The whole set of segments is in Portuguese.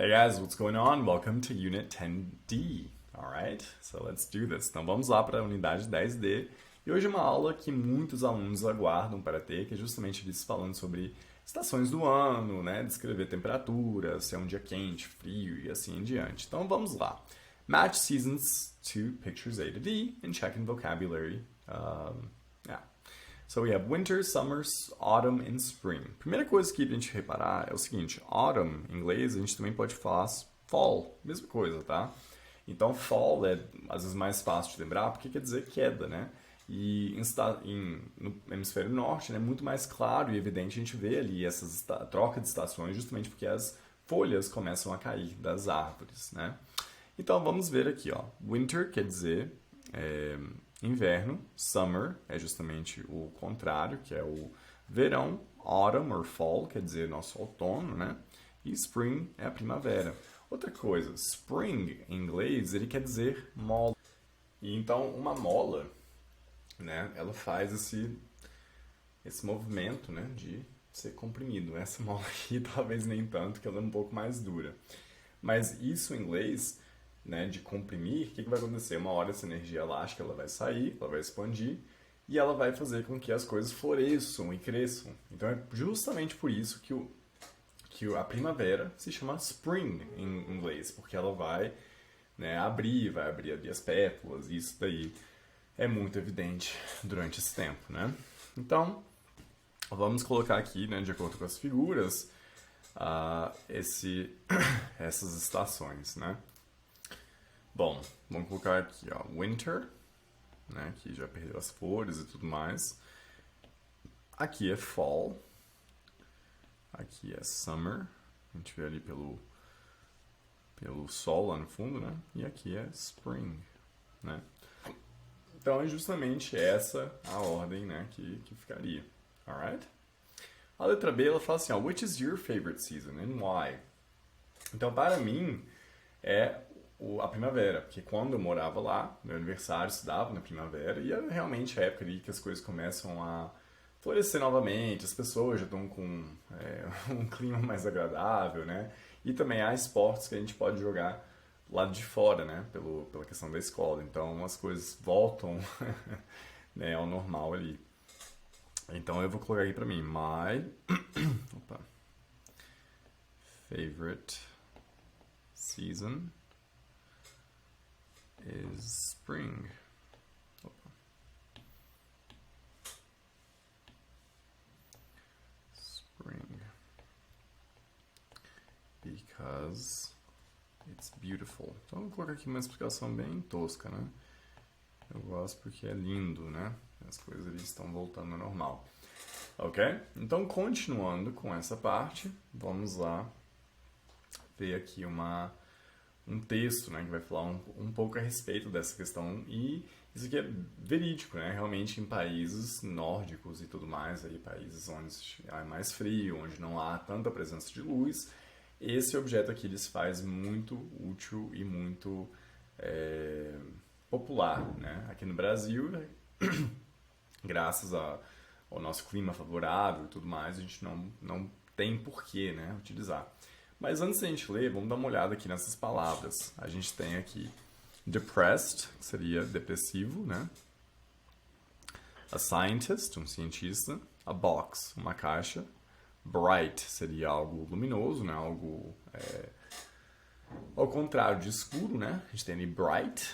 Hey guys, what's going on? Welcome to Unit 10D. Alright, so let's do this. Então vamos lá para a unidade 10D. E hoje é uma aula que muitos alunos aguardam para ter, que é justamente eles falando sobre estações do ano, né? Descrever temperatura, se é um dia quente, frio e assim em diante. Então vamos lá. Match seasons to pictures A to D and check in vocabulary. Yeah. So we have winter, summer, autumn and spring. Primeira coisa que a gente reparar é o seguinte, autumn em inglês a gente também pode falar fall, mesma coisa, tá? Então fall é às vezes mais fácil de lembrar porque quer dizer queda, né? E no hemisfério norte é muito mais claro e evidente a gente vê ali essas troca de estações justamente porque as folhas começam a cair das árvores, né? Então vamos ver aqui, ó. Winter quer dizer inverno, summer é justamente o contrário, que é o verão, autumn or fall quer dizer nosso outono, né? E spring é a primavera. Outra coisa, spring em inglês ele quer dizer mola. E então uma mola, né? Ela faz esse movimento, né? De ser comprimido. Essa mola aqui talvez nem tanto, que ela é um pouco mais dura. Mas isso em inglês, né, de comprimir, o que vai acontecer? Uma hora essa energia elástica ela vai sair, ela vai expandir e ela vai fazer com que as coisas floresçam e cresçam. Então é justamente por isso que a primavera se chama spring em inglês, porque ela vai, né, vai abrir ali as pétalas, e isso daí é muito evidente durante esse tempo, né? Então, vamos colocar aqui, né, de acordo com as figuras, essas estações, né? Bom, vamos colocar aqui, ó, winter, né, que já perdeu as flores e tudo mais. Aqui é fall. Aqui é summer. A gente vê ali pelo sol lá no fundo, né? E aqui é spring, né? Então é justamente essa a ordem, né, que ficaria. Alright? A letra B, ela fala assim, ó, which is your favorite season and why? Então, para mim, é a primavera, porque quando eu morava lá, meu aniversário se dava na primavera e é realmente a época ali que as coisas começam a florescer novamente, as pessoas já estão com um clima mais agradável, né? E também há esportes que a gente pode jogar do lado de fora, né? Pela questão da escola, então as coisas voltam né, ao normal ali. Então eu vou colocar aqui pra mim, my favorite season is spring. Spring. Because it's beautiful. Então vou colocar aqui uma explicação bem tosca, né? Eu gosto porque é lindo, né? As coisas ali estão voltando ao normal. Ok? Então, continuando com essa parte, vamos lá ver aqui um texto, né, que vai falar um pouco a respeito dessa questão e isso aqui é verídico, né, realmente em países nórdicos e tudo mais, aí, países onde é mais frio, onde não há tanta presença de luz, esse objeto aqui lhes faz muito útil e muito popular, né, aqui no Brasil, graças ao nosso clima favorável e tudo mais, a gente não tem porquê, né, utilizar. Mas antes da gente ler, vamos dar uma olhada aqui nessas palavras. A gente tem aqui depressed, que seria depressivo, né? A scientist, um cientista. A box, uma caixa. Bright seria algo luminoso, né? Algo ao contrário de escuro, né? A gente tem ali bright.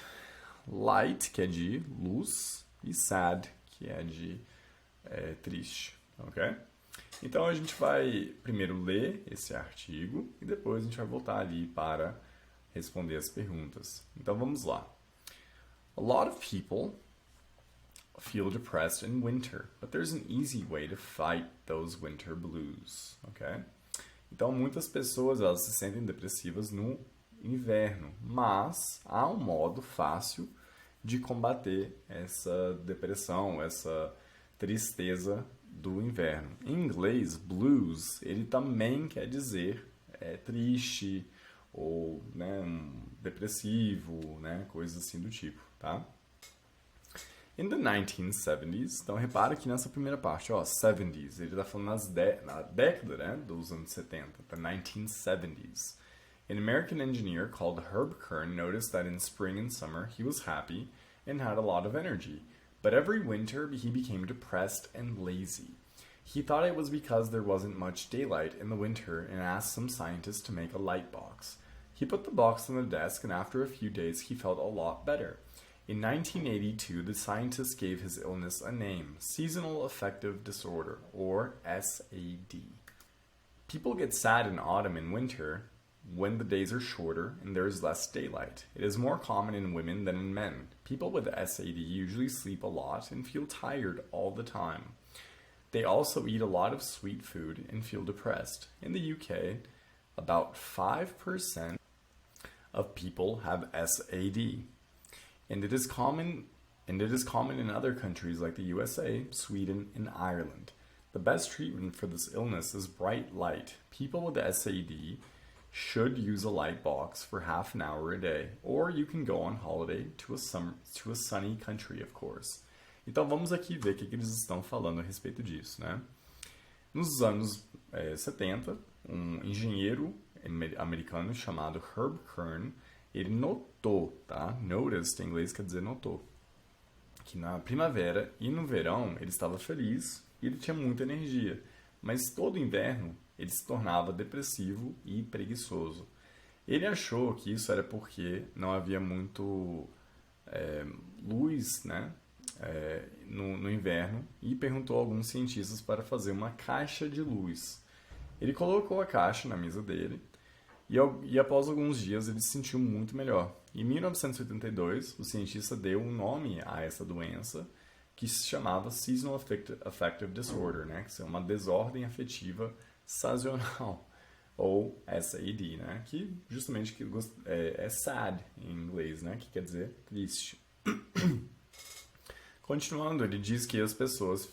Light, que é de luz. E sad, que é de triste, ok? Então a gente vai primeiro ler esse artigo e depois a gente vai voltar ali para responder as perguntas. Então vamos lá. A lot of people feel depressed in winter, but there's an easy way to fight those winter blues, ok? Então muitas pessoas elas se sentem depressivas no inverno, mas há um modo fácil de combater essa depressão, essa tristeza do inverno. Em inglês, blues, ele também quer dizer triste ou né, depressivo, né, coisas assim do tipo, tá? In the 1970s, então repara que nessa primeira parte, ó, 70s, ele está falando na década, né, dos anos 70, the 1970s. An American engineer called Herb Kern noticed that in spring and summer he was happy and had a lot of energy, but every winter he became depressed and lazy. He thought it was because there wasn't much daylight in the winter and asked some scientists to make a light box. He put the box on the desk and after a few days he felt a lot better. In 1982, the scientists gave his illness a name, Seasonal Affective Disorder, or SAD. People get sad in autumn and winter when the days are shorter and there is less daylight. It is more common in women than in men. People with SAD usually sleep a lot and feel tired all the time. They also eat a lot of sweet food and feel depressed. In the UK, about 5% of people have SAD. And it is common in other countries like the USA, Sweden, and Ireland. The best treatment for this illness is bright light. People with SAD should use a light box for half an hour a day, or you can go on holiday to a sunny country, of course. Então vamos aqui ver o que eles estão falando a respeito disso, né? Nos anos 70, um engenheiro americano chamado Herb Kern, ele notou, tá? Noticed em inglês quer dizer notou, que na primavera e no verão ele estava feliz e ele tinha muita energia, mas todo inverno ele se tornava depressivo e preguiçoso. Ele achou que isso era porque não havia muito luz, né, no inverno e perguntou a alguns cientistas para fazer uma caixa de luz. Ele colocou a caixa na mesa dele e após alguns dias ele se sentiu muito melhor. Em 1982, o cientista deu um nome a essa doença que se chamava Seasonal Affective Disorder, né, que é uma desordem afetiva sazonal, ou SAD, né? Que justamente é sad em inglês, né? Que quer dizer triste. Continuando, ele diz que as pessoas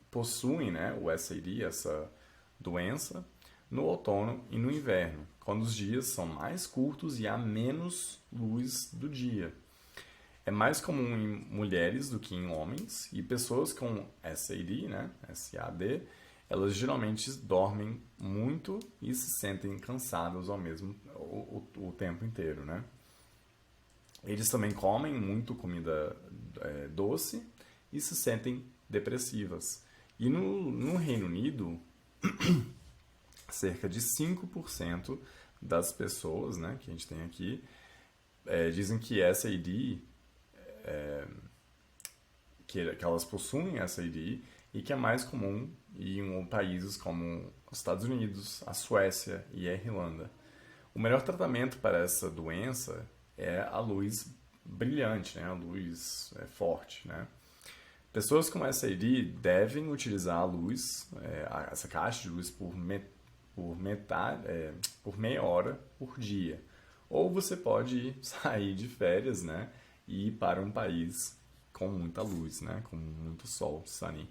possuem, né, o SAD, essa doença, no outono e no inverno, quando os dias são mais curtos e há menos luz do dia. É mais comum em mulheres do que em homens, e pessoas com SAD, né, SAD, elas geralmente dormem muito e se sentem cansadas o tempo inteiro, né? Eles também comem muito comida doce e se sentem depressivas. E no Reino Unido, cerca de 5% das pessoas, né, que a gente tem aqui dizem que SAD, que elas possuem SAD e que é mais comum em países como os Estados Unidos, a Suécia e a Irlanda. O melhor tratamento para essa doença é a luz brilhante, né? A luz forte, né? Pessoas com SAD devem utilizar a luz, essa caixa de luz por meia hora por dia. Ou você pode sair de férias, né? E ir para um país com muita luz, né? Com muito sol, sunny.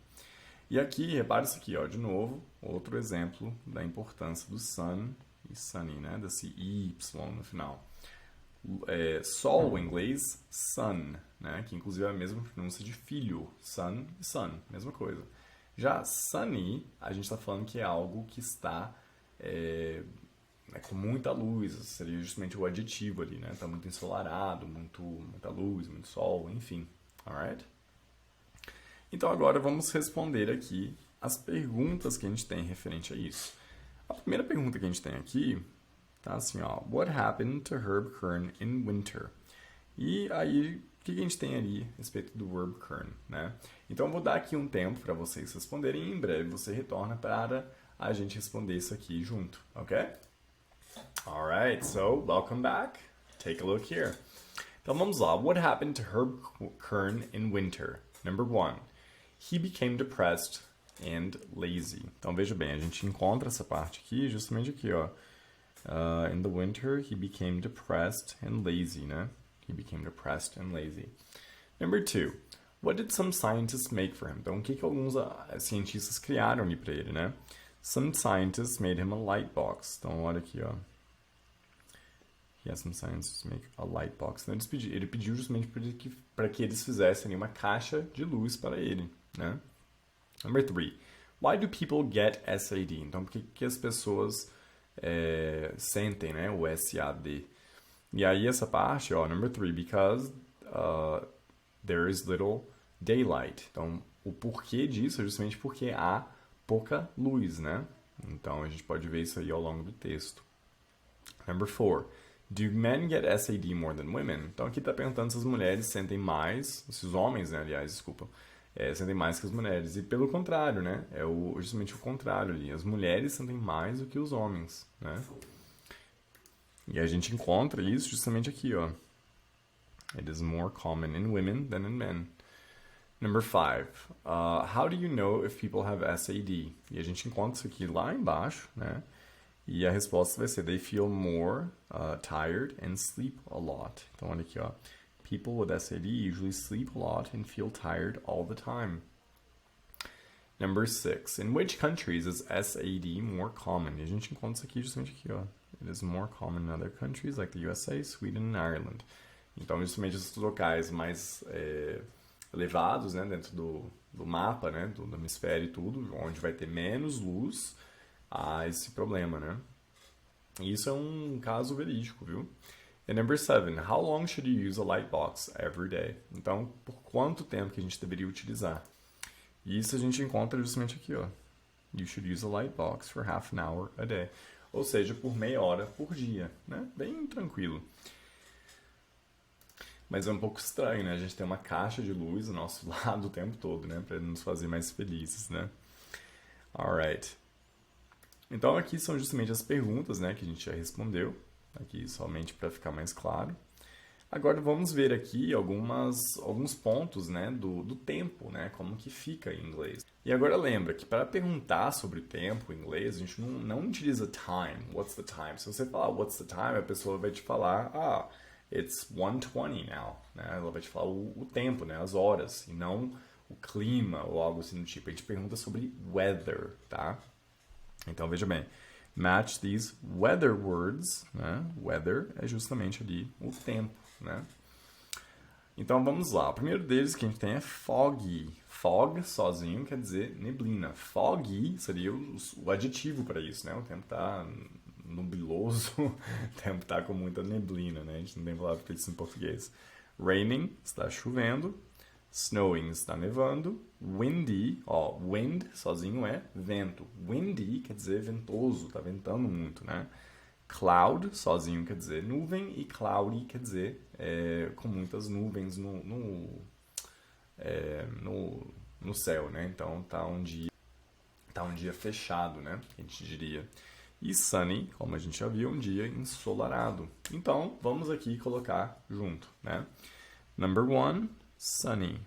E aqui, repare isso aqui, ó, de novo, outro exemplo da importância do sun e sunny, né? Desse Y no final. Sol em inglês, sun, né? Que inclusive é a mesma pronúncia de filho, sun e sun, mesma coisa. Já sunny, a gente está falando que é algo que está com muita luz, seria justamente o adjetivo ali, né? Está muito ensolarado, muita luz, muito sol, enfim, alright? Então agora vamos responder aqui as perguntas que a gente tem referente a isso. A primeira pergunta que a gente tem aqui tá assim, ó, What happened to Herb Kern in winter? E aí, o que a gente tem ali a respeito do Herb Kern, né? Então eu vou dar aqui um tempo para vocês responderem e em breve você retorna para a gente responder isso aqui junto, ok? Alright, so welcome back. Take a look here. Então vamos lá. What happened to Herb Kern in winter? Number 1. He became depressed and lazy. Então veja bem, a gente encontra essa parte aqui, justamente aqui, ó. In the winter, he became depressed and lazy, né? He became depressed and lazy. Number 2. What did some scientists make for him? Então, o que alguns cientistas criaram ali para ele, né? Some scientists made him a light box. Então, olha aqui, ó. He has some scientists make a light box. Então, ele pediu justamente para que eles fizessem ali uma caixa de luz para ele, né? Number 3. Why do people get SAD? Então, por que as pessoas sentem, né? O SAD. E aí essa parte, ó, number 3, because there is little daylight. Então, o porquê disso é justamente porque há pouca luz, né? Então, a gente pode ver isso aí ao longo do texto. Number 4. Do men get SAD more than women? Então, aqui está perguntando se as mulheres sentem mais, se os homens, né, aliás, desculpa, sentem mais que as mulheres. E pelo contrário, né? Justamente o contrário ali. As mulheres sentem mais do que os homens, né? E a gente encontra isso justamente aqui, ó. It is more common in women than in men. Number 5. How do you know if people have SAD? E a gente encontra isso aqui lá embaixo, né? E a resposta vai ser they feel more tired and sleep a lot. Então, olha aqui, ó. People with SAD usually sleep a lot and feel tired all the time. Number 6. In which countries is SAD more common? E a gente encontra isso aqui justamente aqui, ó. It is more common in other countries like the USA, Sweden and Ireland. Então, justamente esses locais mais elevados, né, dentro do mapa, né, do hemisfério e tudo, onde vai ter menos luz, há esse problema, né? E isso é um caso verídico, viu? And number 7, how long should you use a light box every day? Então, por quanto tempo que a gente deveria utilizar? E isso a gente encontra justamente aqui, ó. You should use a light box for half an hour a day. Ou seja, por meia hora por dia, né? Bem tranquilo. Mas é um pouco estranho, né? A gente tem uma caixa de luz do nosso lado o tempo todo, né? Para nos fazer mais felizes, né? Alright. Então aqui são justamente as perguntas, né, que a gente já respondeu. Aqui somente para ficar mais claro. Agora vamos ver aqui alguns pontos, né, do tempo, né, como que fica em inglês. E agora lembra que para perguntar sobre o tempo em inglês, a gente não utiliza time, what's the time. Se você falar what's the time, a pessoa vai te falar, it's 1:20 now. Né? Ela vai te falar o tempo, né, as horas, e não o clima ou algo assim do tipo. A gente pergunta sobre weather, tá? Então veja bem, match these weather words, né? Weather é justamente ali o tempo, né? Então vamos lá. O primeiro deles que a gente tem é foggy. Fog sozinho quer dizer neblina. Foggy seria o adjetivo para isso, né? O tempo está nubiloso, o tempo está com muita neblina, né? A gente não tem palavra para isso em português. Raining, está chovendo. Snowing, está nevando. Windy, ó, wind sozinho é vento. Windy quer dizer ventoso, está ventando muito, né? Cloud sozinho quer dizer nuvem e cloudy quer dizer com muitas nuvens no céu, né? Então tá um dia fechado, né? A gente diria. E sunny, como a gente já viu, um dia ensolarado. Então vamos aqui colocar junto, né? Number 1, sunny.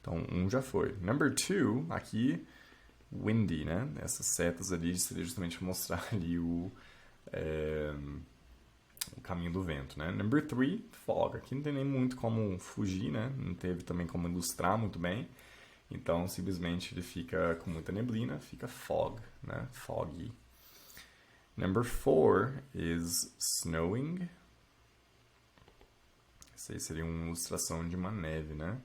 Então, já foi. Number 2, aqui, windy, né? Essas setas ali seria justamente para mostrar ali o caminho do vento, né? Number 3, fog. Aqui não tem nem muito como fugir, né? Não teve também como ilustrar muito bem. Então, simplesmente ele fica com muita neblina, fica fog, né? Foggy. Number 4 is snowing. Isso aí seria uma ilustração de uma neve, né?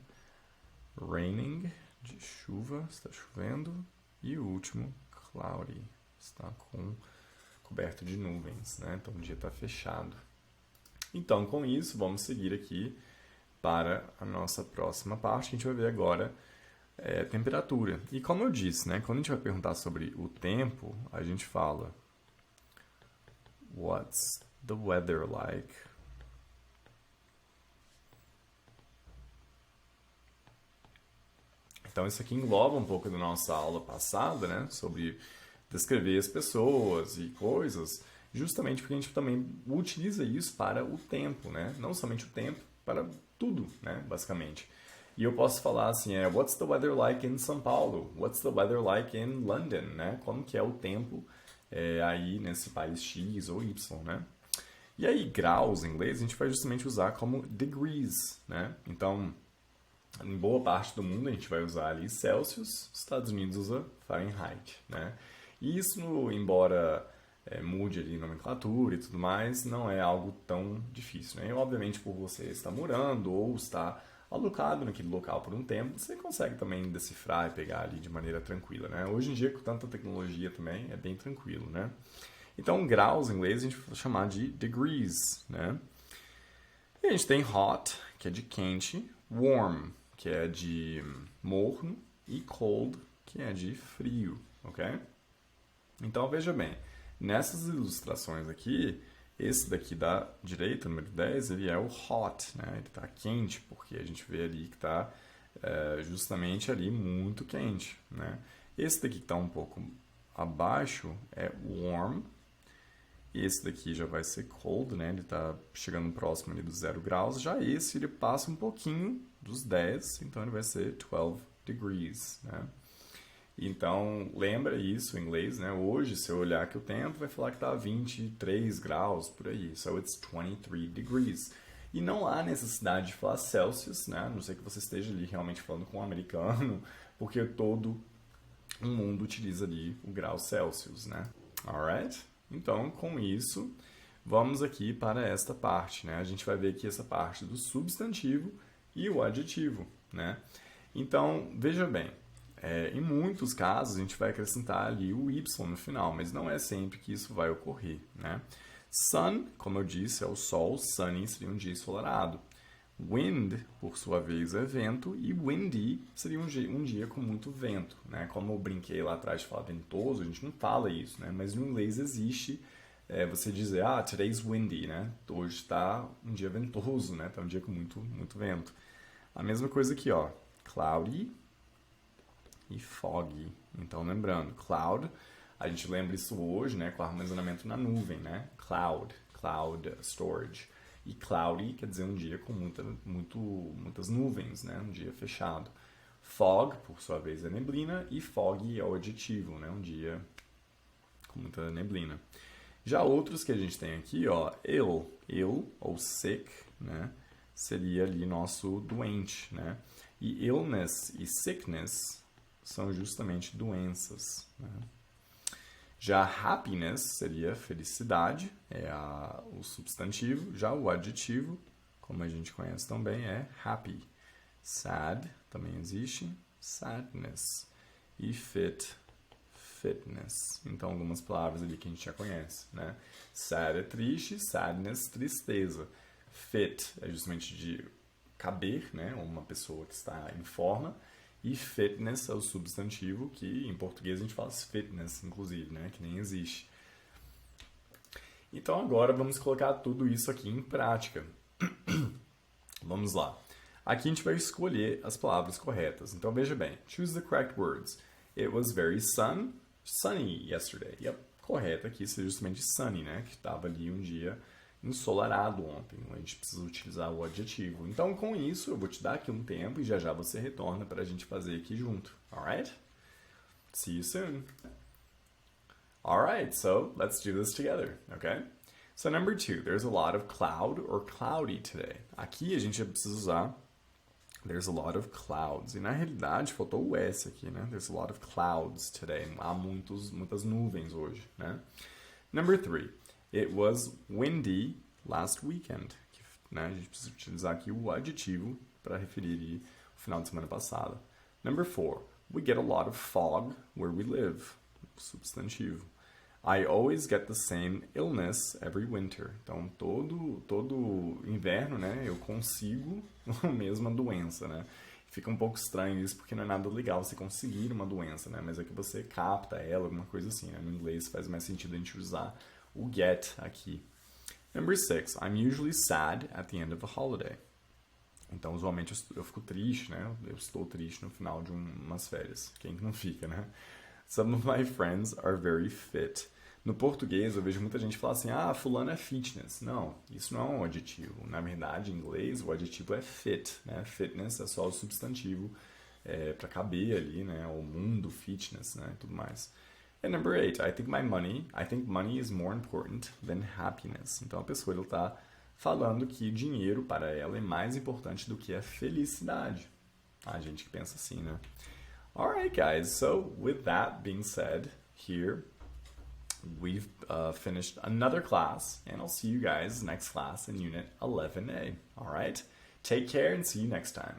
Raining, de chuva, está chovendo. E o último, cloudy, está coberto de nuvens, né? Então o dia está fechado. Então, com isso, vamos seguir aqui para a nossa próxima parte, que a gente vai ver agora temperatura. E como eu disse, né? Quando a gente vai perguntar sobre o tempo, a gente fala What's the weather like? Então, isso aqui engloba um pouco da nossa aula passada, né? Sobre descrever as pessoas e coisas, justamente porque a gente também utiliza isso para o tempo, né? Não somente o tempo, para tudo, né? Basicamente. E eu posso falar assim, What's the weather like in São Paulo? What's the weather like in London? Né? Como que é o tempo aí nesse país X ou Y, né? E aí, graus em inglês, a gente vai justamente usar como degrees, né? Então, em boa parte do mundo a gente vai usar ali Celsius, Estados Unidos usa Fahrenheit, né? E isso, embora mude ali a nomenclatura e tudo mais, não é algo tão difícil, né? E, obviamente, por você estar morando ou estar alocado naquele local por um tempo, você consegue também decifrar e pegar ali de maneira tranquila, né? Hoje em dia, com tanta tecnologia também, é bem tranquilo, né? Então, graus em inglês a gente vai chamar de degrees, né? E a gente tem hot, que é de quente, warm, que é de morno, e cold, que é de frio, ok? Então, veja bem, nessas ilustrações aqui, esse daqui da direita, número 10, ele é o hot, né? Ele está quente, porque a gente vê ali que está justamente ali muito quente, né? Esse daqui que está um pouco abaixo é warm, e esse daqui já vai ser cold, né? Ele está chegando próximo ali dos 0 graus. Já esse, ele passa um pouquinho dos 10, então ele vai ser 12 degrees, né? Então, lembra isso em inglês, né? Hoje, se eu olhar aqui o tempo, vai falar que está 23 graus, por aí. So, it's 23 degrees. E não há necessidade de falar Celsius, né? A não ser que você esteja ali realmente falando com um americano, porque todo o mundo utiliza ali o grau Celsius, né? Alright? Então, com isso, vamos aqui para esta parte, né? A gente vai ver aqui essa parte do substantivo e o adjetivo, né? Então, veja bem, em muitos casos a gente vai acrescentar ali o y no final, mas não é sempre que isso vai ocorrer, né? Sun, como eu disse, é o sol, sunny seria um dia ensolarado. Wind, por sua vez, é vento, e windy seria um dia com muito vento, né? Como eu brinquei lá atrás de falar ventoso, a gente não fala isso, né? Mas no inglês existe você dizer, today's windy, né? Hoje está um dia ventoso, né? Está um dia com muito, muito vento. A mesma coisa aqui, ó, cloudy e foggy. Então, lembrando, cloud, a gente lembra isso hoje, né? Com armazenamento na nuvem, né? Cloud storage. E cloudy quer dizer um dia com muitas nuvens, né? Um dia fechado. Fog, por sua vez, é neblina. E foggy é o adjetivo, né? Um dia com muita neblina. Já outros que a gente tem aqui, ó, ill ou sick, né? Seria ali nosso doente, né? E illness e sickness são justamente doenças, né? Já happiness seria felicidade, o substantivo. Já o adjetivo, como a gente conhece também, é happy. Sad também existe, sadness. E fitness. Então, algumas palavras ali que a gente já conhece, né? Sad é triste, sadness, tristeza. Fit é justamente de caber, né? Uma pessoa que está em forma. E fitness é o substantivo que em português a gente fala fitness, inclusive, né? Que nem existe. Então agora vamos colocar tudo isso aqui em prática. Vamos lá. Aqui a gente vai escolher as palavras corretas. Então veja bem. Choose the correct words. It was very sunny yesterday. Yep. Correto aqui seria justamente sunny, né? Que estava ali um dia ensolarado ontem. A gente precisa utilizar o adjetivo. Então, com isso, eu vou te dar aqui um tempo e já já você retorna para a gente fazer aqui junto. Alright? See you soon. Alright, so let's do this together, okay? So, number 2, there's a lot of cloud or cloudy today. Aqui a gente precisa usar there's a lot of clouds. E na realidade faltou o S aqui, né? There's a lot of clouds today. Há muitas nuvens hoje, né? Number 3. It was windy last weekend. Né? A gente precisa utilizar aqui o adjetivo para referir o final de semana passada. Number 4. We get a lot of fog where we live. Substantivo. I always get the same illness every winter. Então, todo inverno, né, eu consigo a mesma doença, né? Fica um pouco estranho isso, porque não é nada legal você conseguir uma doença, né? Mas é que você capta ela, alguma coisa assim, né? No inglês faz mais sentido a gente usar o get aqui. Number 6. I'm usually sad at the end of a holiday. Então, usualmente eu fico triste, né? Eu estou triste no final de umas férias. Quem que não fica, né? Some of my friends are very fit. No português, eu vejo muita gente falar assim, fulano é fitness. Não, isso não é um adjetivo. Na verdade, em inglês, o adjetivo é fit, né? Fitness é só o substantivo para caber ali, né? O mundo, fitness, né? E tudo mais. And number 8, I think money is more important than happiness. Então, a pessoa está falando que dinheiro para ela é mais importante do que a felicidade. A gente que pensa assim, né? Alright, guys. So, with that being said, here we've finished another class, and I'll see you guys next class in Unit 11A. Alright? Take care and see you next time.